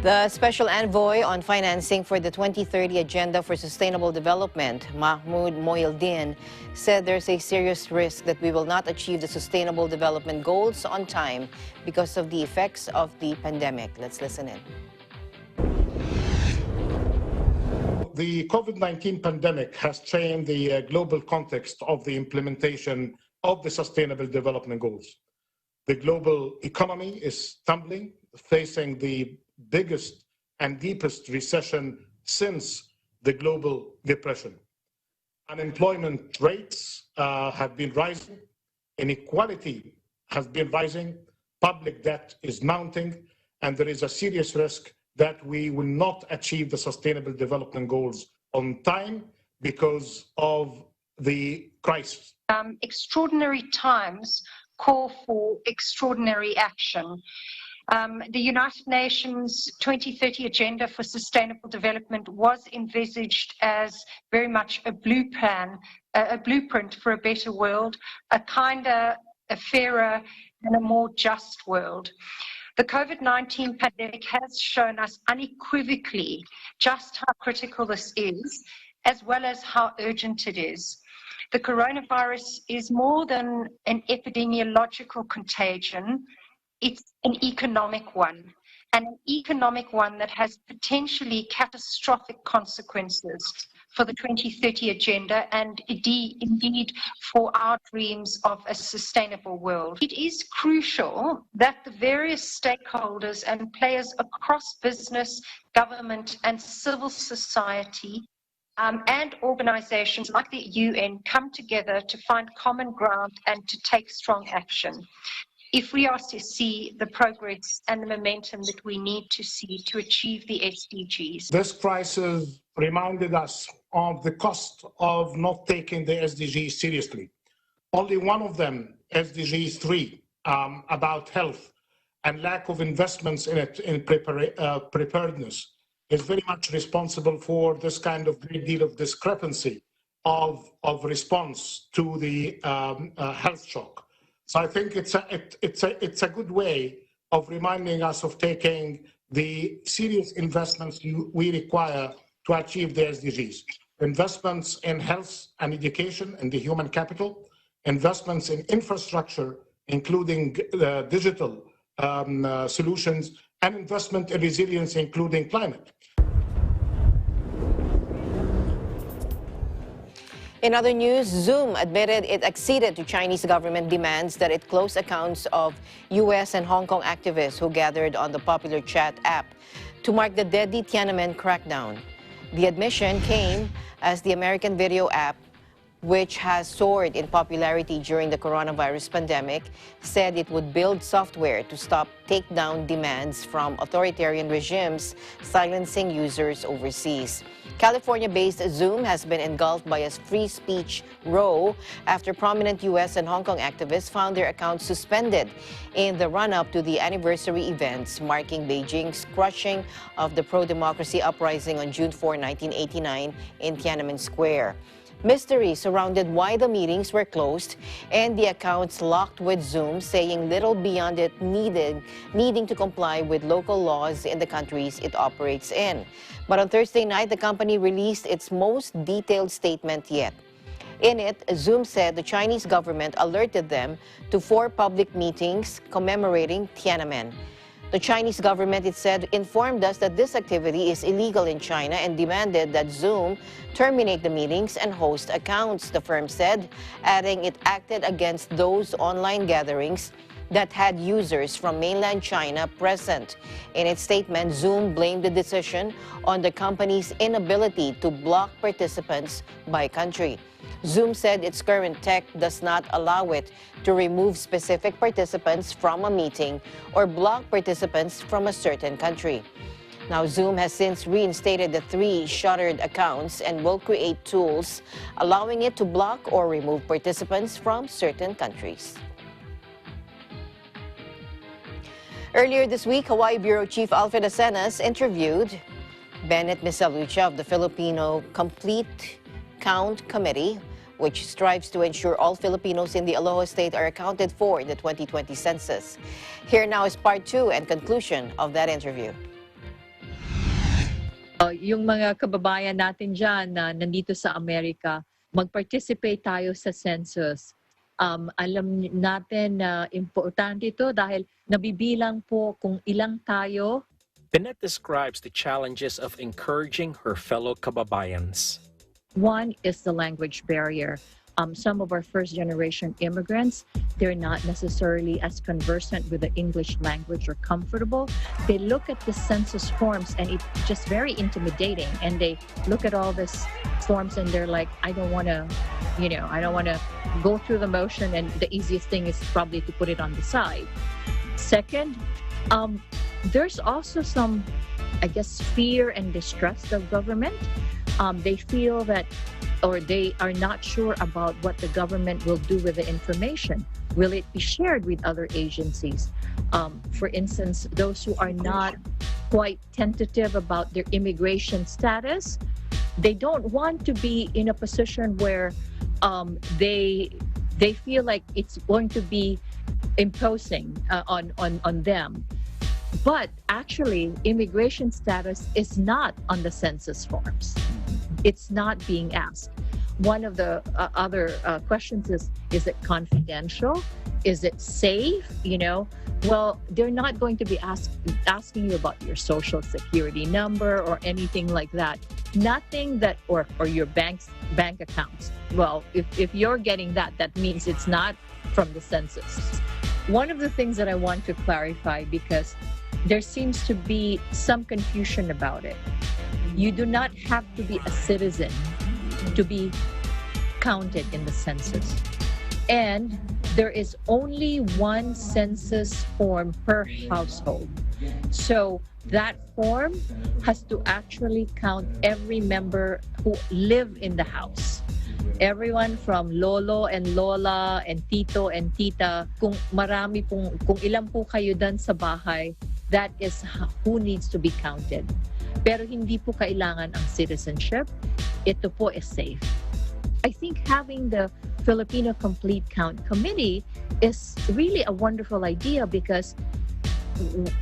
The Special Envoy on Financing for the 2030 Agenda for Sustainable Development, Mahmoud Mohyeldin, said there's a serious risk that we will not achieve the Sustainable Development Goals on time because of the effects of the pandemic. Let's listen in. The COVID-19 pandemic has changed the global context of the implementation of the Sustainable Development Goals. The global economy is tumbling, facing the biggest and deepest recession since the global depression. Unemployment rates have been rising, inequality has been rising, public debt is mounting, and there is a serious risk that we will not achieve the Sustainable Development Goals on time because of the crisis. Extraordinary times call for extraordinary action. The United Nations 2030 Agenda for Sustainable Development was envisaged as very much a blueprint for a better world, a kinder, a fairer, and a more just world. The COVID-19 pandemic has shown us unequivocally just how critical this is, as well as how urgent it is. The coronavirus is more than an epidemiological contagion, it's an economic one, and an economic one that has potentially catastrophic consequences for the 2030 agenda and indeed for our dreams of a sustainable world. It is crucial that the various stakeholders and players across business, government and civil society and organizations like the UN come together to find common ground and to take strong action if we are to see the progress and the momentum that we need to see to achieve the SDGs. This crisis reminded us of the cost of not taking the SDGs seriously. Only one of them, SDG 3, about health and lack of investments in it, in preparedness, is very much responsible for this kind of great deal of discrepancy of response to the health shock. So I think it's a good way of reminding us of taking the serious investments we require to achieve the SDGs. Investments in health and education and the human capital, investments in infrastructure, including digital solutions, and investment in resilience, including climate. In other news, Zoom admitted it acceded to Chinese government demands that it close accounts of U.S. and Hong Kong activists who gathered on the popular chat app to mark the deadly Tiananmen crackdown. The admission came as the American video app, which has soared in popularity during the coronavirus pandemic, said it would build software to stop takedown demands from authoritarian regimes silencing users overseas. California-based Zoom has been engulfed by a free speech row after prominent U.S. and Hong Kong activists found their accounts suspended in the run-up to the anniversary events marking Beijing's crushing of the pro-democracy uprising on June 4, 1989 in Tiananmen Square. Mystery surrounded why the meetings were closed and the accounts locked with Zoom, saying little beyond it needing to comply with local laws in the countries it operates in. But on Thursday night, the company released its most detailed statement yet. In it, Zoom said the Chinese government alerted them to 4 public meetings commemorating Tiananmen. The Chinese government, it said, informed us that this activity is illegal in China and demanded that Zoom terminate the meetings and host accounts, the firm said, adding it acted against those online gatherings that had users from mainland China present. In its statement, Zoom blamed the decision on the company's inability to block participants by country. Zoom said its current tech does not allow it to remove specific participants from a meeting or block participants from a certain country. Now, Zoom has since reinstated the 3 shuttered accounts and will create tools allowing it to block or remove participants from certain countries. Earlier this week, Hawaii Bureau Chief Alfred Asenas interviewed Bennett Misalucha of the Filipino Complete Count Committee, which strives to ensure all Filipinos in the Aloha State are accounted for in the 2020 census. Here now is part 2 and conclusion of that interview. Yung mga kababayan natin dyan na nandito sa Amerika, mag-participate tayo sa census. Alam natin na importante ito dahil nabibilang po kung ilang tayo. Bennett describes the challenges of encouraging her fellow kababayans. One is the language barrier. Some of our first-generation immigrants, they're not necessarily as conversant with the English language or comfortable. They look at the census forms and it's just very intimidating. And they look at all these forms and they're like, I don't want to, I don't want to go through the motion. And the easiest thing is probably to put it on the side. Second, there's also some, I guess, fear and distrust of government. They feel that, or they are not sure about what the government will do with the information. Will it be shared with other agencies? For instance, those who are not quite tentative about their immigration status, they don't want to be in a position where they feel like it's going to be imposing on them. But actually, immigration status is not on the census forms. It's not being asked. One of the other questions is it confidential? Is it safe? Well, they're not going to be asking you about your social security number or anything like that. Nothing that, or your bank accounts. Well, if you're getting that means it's not from the census. One of the things that I want to clarify, because there seems to be some confusion about it. You do not have to be a citizen to be counted in the census. And there is only one census form per household. So that form has to actually count every member who live in the house. Everyone from lolo and lola and tito and tita, kung ilan po kayo dun sa bahay, that is who needs to be counted. Pero hindi po kailangan ang citizenship. Ito po is safe. I think having the Filipino Complete Count Committee is really a wonderful idea, because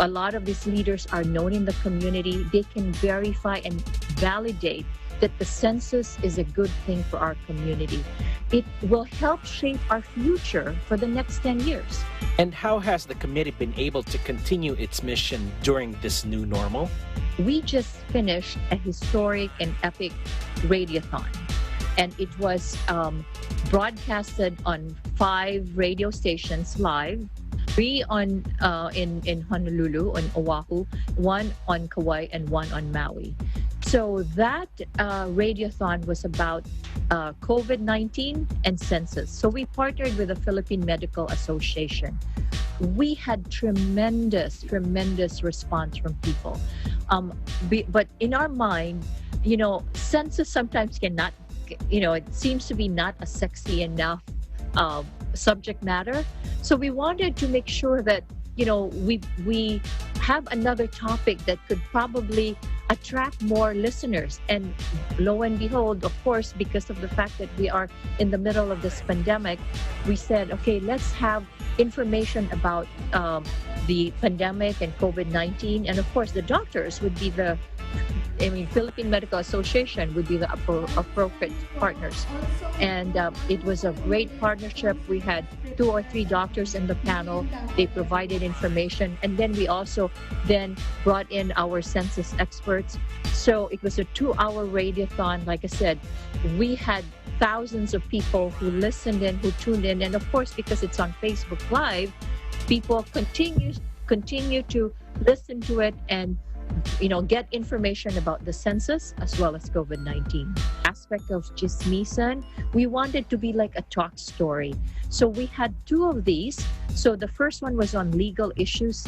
a lot of these leaders are known in the community. They can verify and validate that the census is a good thing for our community. It will help shape our future for the next 10 years. And how has the committee been able to continue its mission during this new normal? We just finished a historic and epic radiothon, and it was broadcasted on 5 radio stations live, 3 in Honolulu, on Oahu, 1 on Kauai, and 1 on Maui. So that radiothon was about COVID-19 and census. So we partnered with the Philippine Medical Association. We had tremendous response from people. But in our mind, census sometimes cannot, it seems to be not a sexy enough subject matter. So we wanted to make sure that, we have another topic that could probably attract more listeners. And lo and behold, of course, because of the fact that we are in the middle of this pandemic, we said, okay, let's have information about the pandemic and COVID-19. And of course, the doctors would be Philippine Medical Association would be the appropriate partners. And it was a great partnership. We had 2 or 3 doctors in the panel. They provided information. And then we also brought in our census experts. So it was a 2-hour radiothon. Like I said, we had thousands of people who listened in, who tuned in. And of course, because it's on Facebook Live, people continue to listen to it and get information about the census as well as COVID-19. Aspect of Chismisan, we wanted to be like a talk story. So we had 2 of these. So the first one was on legal issues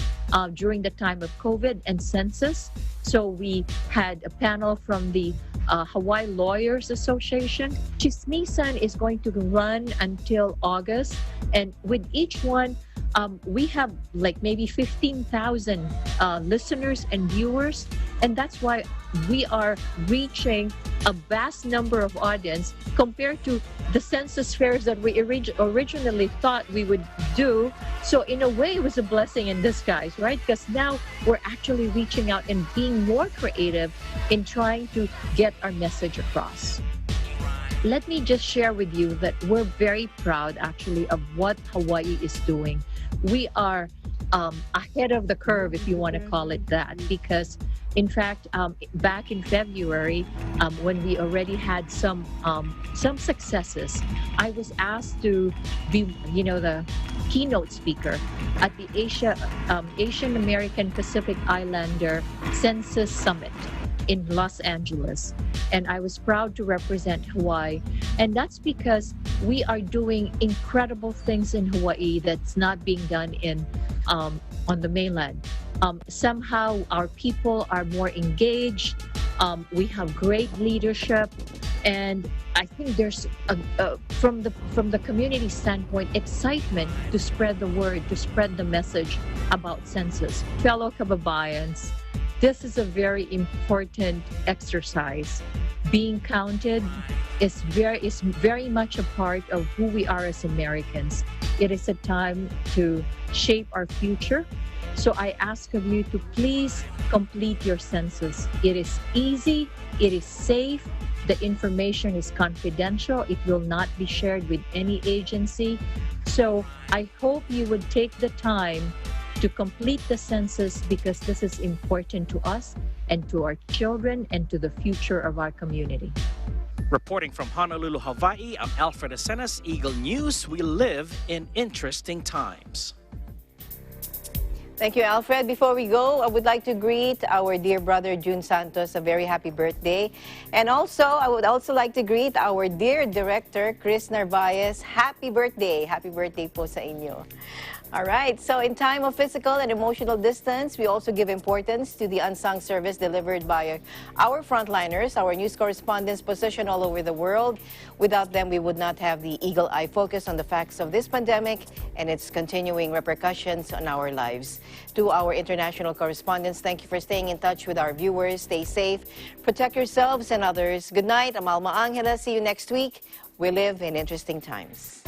during the time of COVID and census. So we had a panel from the Hawaii Lawyers Association. Chismisan is going to run until August. And with each one, we have like maybe 15,000 listeners and viewers, and that's why we are reaching a vast number of audience compared to the census fairs that we originally thought we would do. So in a way, it was a blessing in disguise, right? Because now we're actually reaching out and being more creative in trying to get our message across. Let me just share with you that we're very proud actually of what Hawaii is doing. We are ahead of the curve, if you want to call it that, because in fact, back in February, when we already had some successes, I was asked to be, the keynote speaker at the Asian American Pacific Islander Census Summit in Los Angeles. And I was proud to represent Hawaii. And that's because we are doing incredible things in Hawaii that's not being done on the mainland. Somehow our people are more engaged. We have great leadership. And I think there's, from the community standpoint, excitement to spread the word, to spread the message about census. Fellow kababayans, this is a very important exercise. Being counted is very much a part of who we are as Americans. It is a time to shape our future. So I ask of you to please complete your census. It is easy, it is safe, the information is confidential, it will not be shared with any agency. So I hope you would take the time to complete the census because this is important to us and to our children and to the future of our community. Reporting from Honolulu, Hawaii, I'm Alfred Asenas, Eagle News. We live in interesting times. Thank you, Alfred. Before we go, I would like to greet our dear brother, June Santos, a very happy birthday. And also, I would also like to greet our dear director, Chris Narvaez. Happy birthday. Happy birthday po sa inyo. All right, so in time of physical and emotional distance, we also give importance to the unsung service delivered by our frontliners, our news correspondents positioned all over the world. Without them, we would not have the eagle eye focus on the facts of this pandemic and its continuing repercussions on our lives. To our international correspondents, thank you for staying in touch with our viewers. Stay safe, protect yourselves and others. Good night, I'm Alma Angela. See you next week. We live in interesting times.